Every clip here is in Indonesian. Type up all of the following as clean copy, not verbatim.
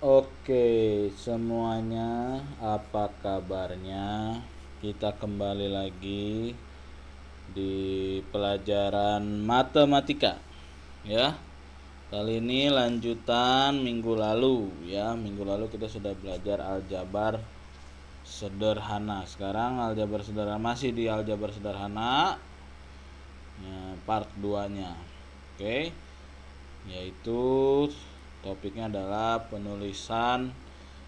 Oke, semuanya, apa kabarnya? Kita kembali lagi di pelajaran matematika, ya. Kali ini lanjutan minggu lalu, ya. Minggu lalu kita sudah belajar aljabar sederhana. Sekarang aljabar sederhana, masih di aljabar sederhana, ya, part 2-nya. Oke, yaitu topiknya adalah penulisan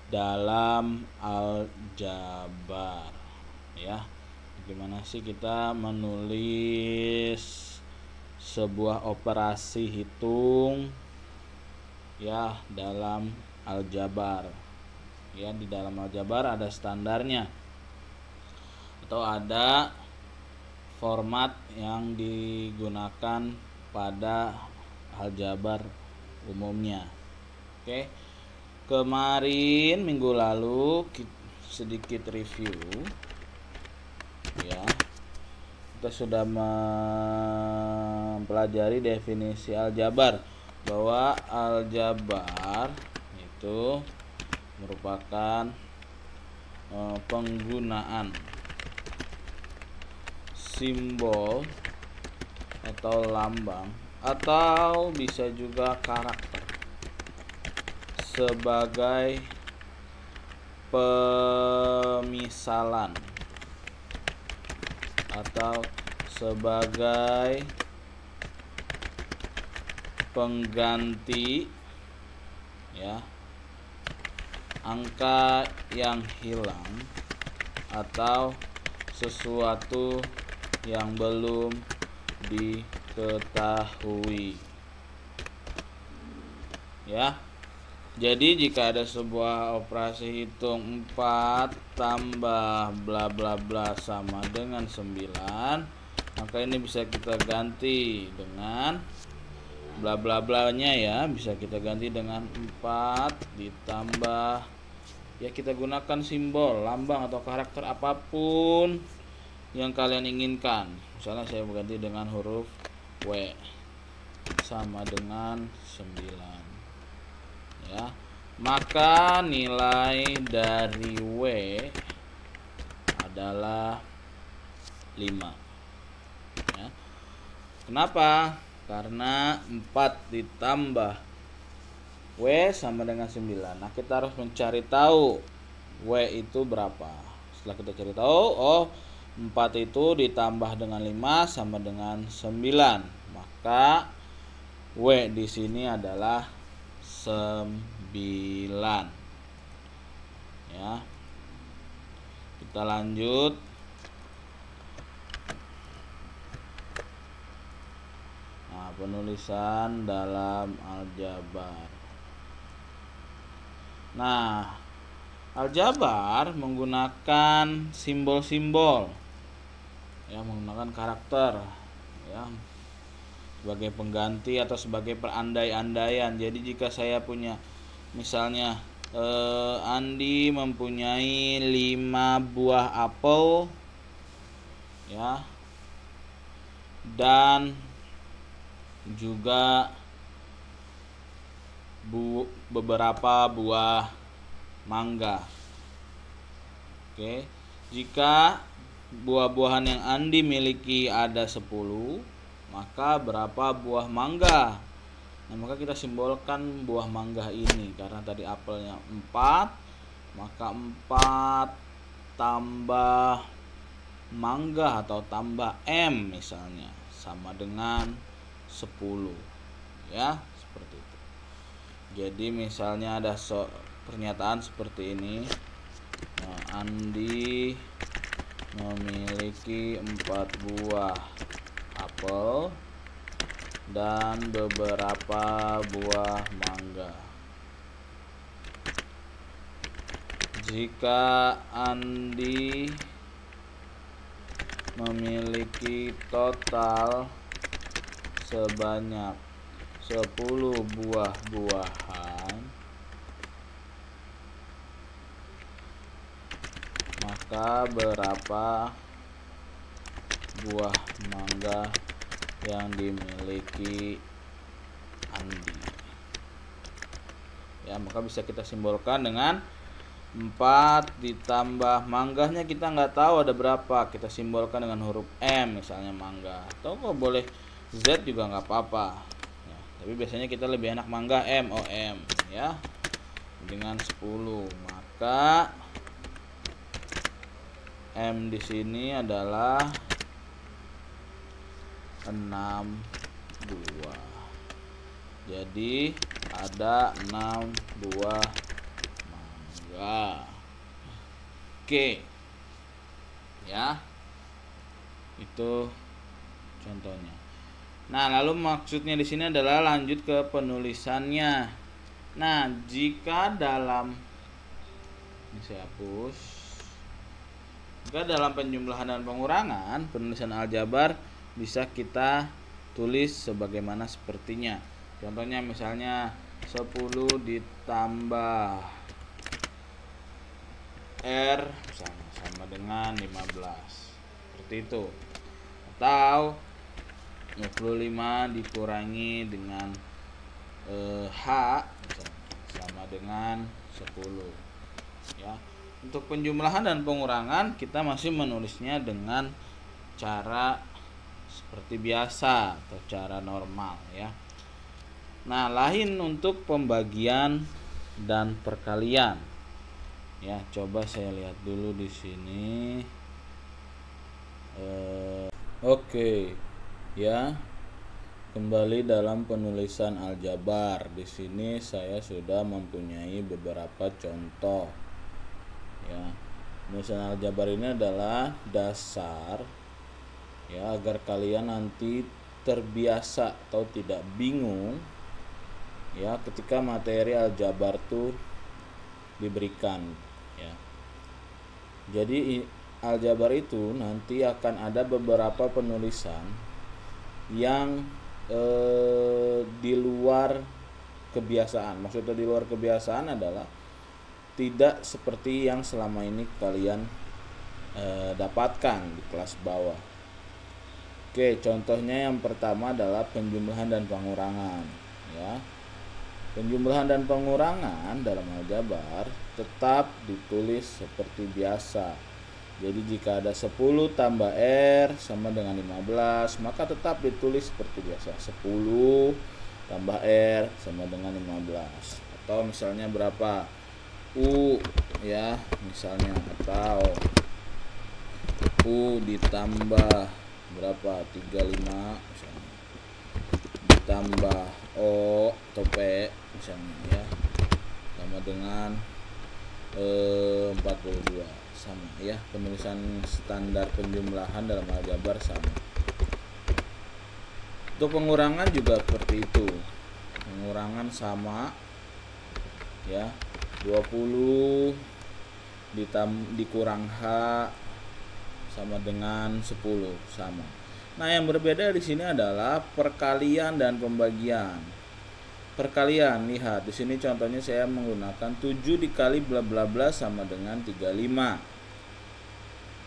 dalam aljabar, ya. Gimana sih kita menulis sebuah operasi hitung, ya, dalam aljabar. Ya, di dalam aljabar ada standarnya atau ada format yang digunakan pada aljabar umumnya. Oke. Kemarin minggu lalu sedikit review, ya. Kita sudah mempelajari definisi aljabar, bahwa aljabar itu merupakan penggunaan simbol atau lambang atau bisa juga karakter sebagai pemisalan atau sebagai pengganti, ya, angka yang hilang atau sesuatu yang belum diketahui, ya. Jadi jika ada sebuah operasi hitung 4 tambah bla bla bla sama dengan 9, maka ini bisa kita ganti dengan bla bla bla nya, ya, bisa kita ganti dengan 4 ditambah, ya, kita gunakan simbol, lambang atau karakter apapun yang kalian inginkan. Misalnya saya berganti dengan huruf W sama dengan 9, ya. Maka nilai dari W adalah 5, ya. Kenapa? Karena 4 ditambah W sama dengan 9. Nah, kita harus mencari tahu W itu berapa. Setelah kita cari tahu, 4 itu ditambah dengan 5 sama dengan 9. Maka W di sini adalah 9, ya. Kita lanjut. Nah, penulisan dalam aljabar. Nah, aljabar menggunakan simbol-simbol, ya, menggunakan karakter, ya, sebagai pengganti atau sebagai perandai-andaian. Jadi jika saya punya, misalnya, Andi mempunyai 5 buah apel, ya, dan juga beberapa buah mangga. Oke. Jika buah-buahan yang Andi miliki ada 10, maka berapa buah mangga? Nah, maka kita simbolkan buah mangga ini. Karena tadi apelnya 4, maka 4 tambah mangga atau tambah M misalnya sama dengan 10, ya, seperti itu. Jadi misalnya ada pernyataan seperti ini. Nah, Andi memiliki 4 buah apel dan beberapa buah mangga. Jika Andi memiliki total sebanyak 10 buah-buahan, maka berapa buah mangga yang dimiliki Andi? Ya, maka bisa kita simbolkan dengan 4 ditambah manggahnya kita nggak tahu ada berapa, kita simbolkan dengan huruf M misalnya mangga, atau kok boleh Z juga nggak apa-apa ya, tapi biasanya kita lebih enak mangga MOM ya, dengan 10. Maka M di sini adalah 6 buah. Jadi ada 6 buah mangga. Oke. Ya. Itu contohnya. Nah, lalu maksudnya di sini adalah lanjut ke penulisannya. Nah, jika dalam ini saya hapus. Jika dalam penjumlahan dan pengurangan, penulisan aljabar bisa kita tulis sebagaimana sepertinya. Contohnya misalnya 10 ditambah R sama dengan 15. Seperti itu. Atau 25 dikurangi dengan H sama dengan 10. Ya. Untuk penjumlahan dan pengurangan kita masih menulisnya dengan cara seperti biasa atau cara normal ya. Nah, lain untuk pembagian dan perkalian. Ya, coba saya lihat dulu di sini. Oke. Ya. Kembali dalam penulisan aljabar. Di sini saya sudah mempunyai beberapa contoh. Ya. Penulisan aljabar ini adalah dasar ya agar kalian nanti terbiasa atau tidak bingung ya ketika materi aljabar tuh diberikan ya. Jadi aljabar itu nanti akan ada beberapa penulisan yang di luar kebiasaan. Maksudnya di luar kebiasaan adalah tidak seperti yang selama ini kalian dapatkan di kelas bawah. Oke, contohnya yang pertama adalah penjumlahan dan pengurangan ya. Penjumlahan dan pengurangan dalam aljabar tetap ditulis seperti biasa. Jadi jika ada 10 tambah R sama dengan 15, maka tetap ditulis seperti biasa. 10 tambah R sama dengan 15. Atau misalnya berapa? U ya, misalnya, atau U ditambah berapa? 35 misalnya. Ditambah O atau P misalnya ya. Sama dengan 42. Sama ya, penulisan standar penjumlahan dalam aljabar sama. Untuk pengurangan juga seperti itu. Pengurangan sama ya, 20 dikurang H sama dengan 10 sama. Nah, yang berbeda di sini adalah perkalian dan pembagian. Perkalian, lihat di sini contohnya saya menggunakan 7 dikali bla bla bla sama dengan 35.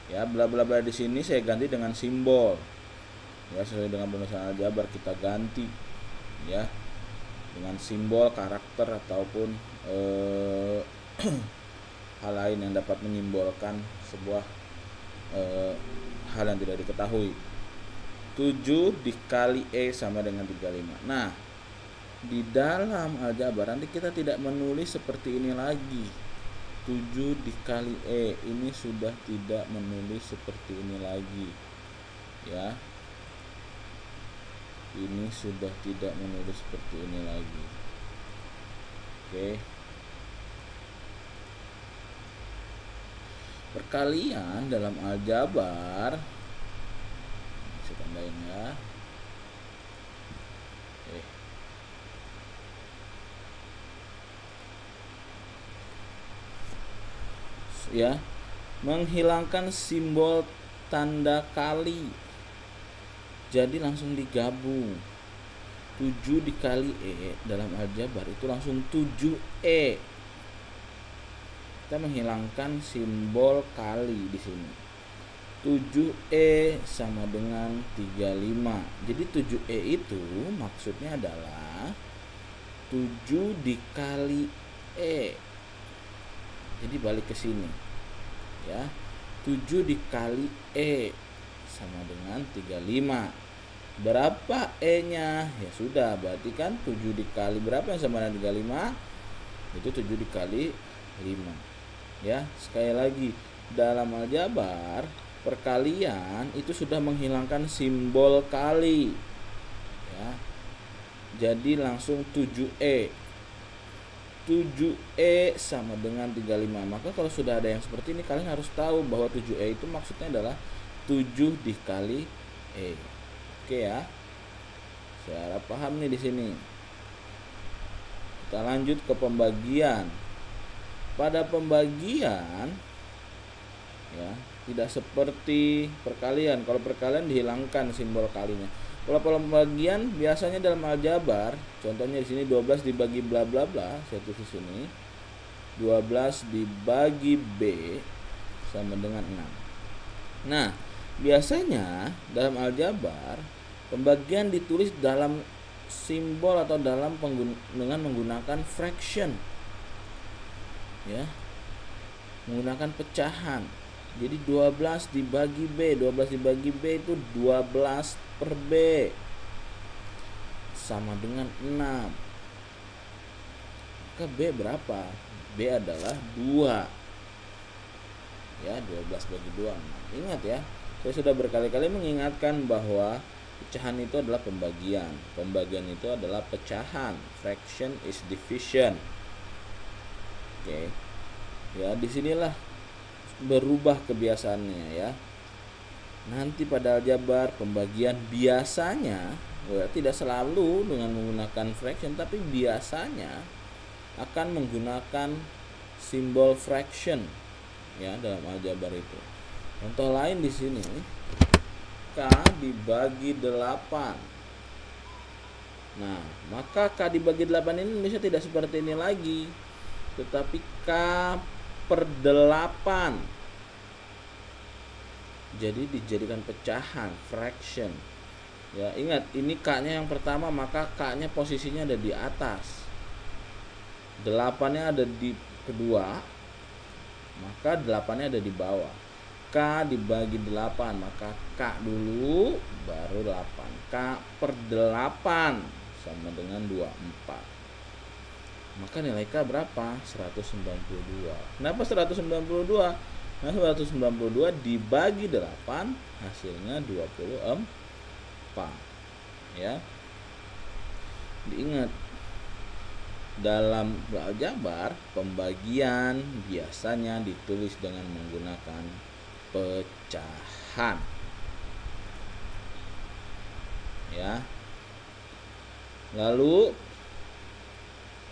Ya, bla bla bla di sini saya ganti dengan simbol. Ya, sesuai dengan penulisan aljabar kita ganti ya dengan simbol, karakter ataupun hal lain yang dapat menyimbolkan sebuah hal yang tidak diketahui. 7 dikali E sama dengan 35. Nah, di dalam aljabar nanti kita tidak menulis seperti ini lagi. 7 dikali E ini sudah tidak menulis seperti ini lagi ya. Ini sudah tidak menulis seperti ini lagi. Oke. Perkalian dalam aljabar saya tandain ya. Oke. Ya, menghilangkan simbol tanda kali, jadi langsung digabung. 7 dikali E dalam aljabar itu langsung 7E. Kita menghilangkan simbol kali di sini. 7E sama dengan 35. Jadi 7E itu maksudnya adalah 7 dikali E. Jadi balik ke sini. Ya. 7 dikali E sama dengan 35. Berapa E-nya? Ya sudah, berarti kan 7 dikali berapa yang sama dengan 35? Itu 7 dikali 5. Ya, sekali lagi, dalam aljabar perkalian itu sudah menghilangkan simbol kali. Ya. Jadi langsung 7E. 7E sama dengan 35. Maka kalau sudah ada yang seperti ini, kalian harus tahu bahwa 7E itu maksudnya adalah 7 dikali E. Oke ya. Saya harap paham nih di sini. Kita lanjut ke pembagian. Pada pembagian ya, tidak seperti perkalian. Kalau perkalian dihilangkan simbol kalinya. Kalau pembagian biasanya dalam aljabar, contohnya di sini 12 dibagi bla bla bla, saya tulis di sini. 12 dibagi B sama dengan 6. Nah, biasanya dalam aljabar pembagian ditulis dalam simbol atau dengan menggunakan fraction. Ya. Menggunakan pecahan. Jadi 12 dibagi B, 12 dibagi B itu 12 per B sama dengan 6. Maka B berapa? B adalah 2. Ya, 12 bagi 2, 6. Ingat ya, saya sudah berkali-kali mengingatkan bahwa pecahan itu adalah pembagian. Pembagian itu adalah pecahan. Fraction is division. Oke. Ya, disinilah berubah kebiasaannya ya. Nanti pada aljabar pembagian biasanya tidak selalu dengan menggunakan fraction, tapi biasanya akan menggunakan simbol fraction ya dalam aljabar itu. Contoh lain di sini, K dibagi 8. Nah, maka K dibagi 8 ini bisa tidak seperti ini lagi, tetapi K per 8. Jadi dijadikan pecahan, fraction. Ya, ingat ini K-nya yang pertama, maka K-nya posisinya ada di atas. 8-nya ada di kedua, maka 8-nya ada di bawah. K dibagi 8, maka K dulu baru 8. K per 8 sama dengan 24. Maka nilai K berapa? 192. Kenapa 192? Nah, 192 dibagi 8 hasilnya 24. Ya. Diingat, dalam aljabar pembagian biasanya ditulis dengan menggunakan pecahan. Ya. Lalu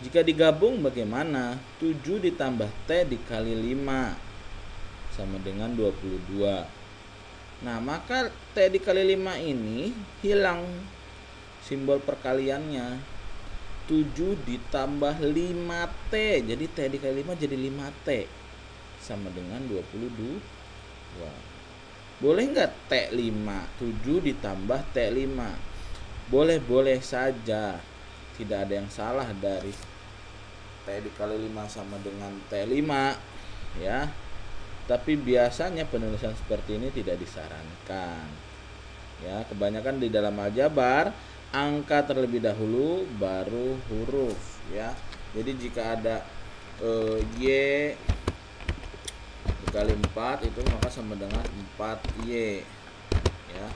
jika digabung bagaimana? 7 ditambah T dikali 5 sama dengan 22. Nah, maka T dikali 5 ini hilang simbol perkaliannya. 7 ditambah 5T. Jadi T dikali 5 jadi 5T sama dengan 22. Boleh nggak T5? 7 ditambah T5. Boleh-boleh saja. Tidak ada yang salah dari T dikali 5 sama dengan T5 ya. Tapi biasanya penulisan seperti ini tidak disarankan. Ya, kebanyakan di dalam aljabar angka terlebih dahulu baru huruf ya. Jadi jika ada Y dikali 4 itu maka sama dengan 4Y ya.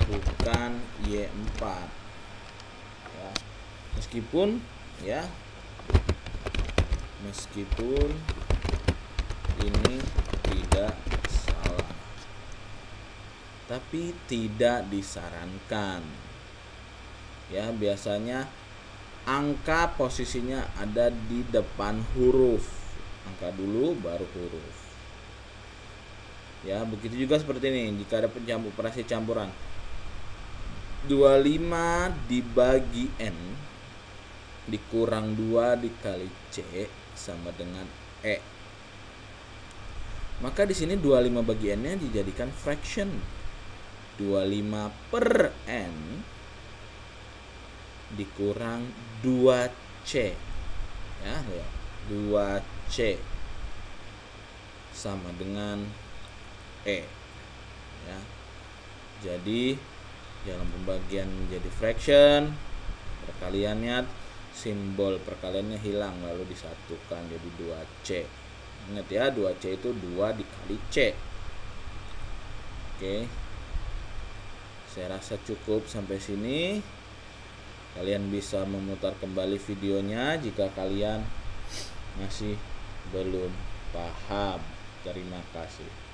Bukan Y4. Ya. Meskipun ini tidak salah, tapi tidak disarankan ya. Biasanya angka posisinya ada di depan huruf, angka dulu baru huruf ya. Begitu juga seperti ini jika ada operasi campuran. 25 dibagi N dikurang 2 dikali C sama dengan E. Maka di sini 25 bagi N-nya dijadikan fraction. 25 per N dikurang 2C. Ya, lihat. 2C sama dengan E. Ya. Jadi dalam pembagian menjadi fraction, perkaliannya simbol perkaliannya hilang lalu disatukan jadi 2C. Ingat ya, 2C itu 2 dikali C. Oke. Saya rasa cukup sampai sini. Kalian bisa memutar kembali videonya jika kalian masih belum paham. Terima kasih.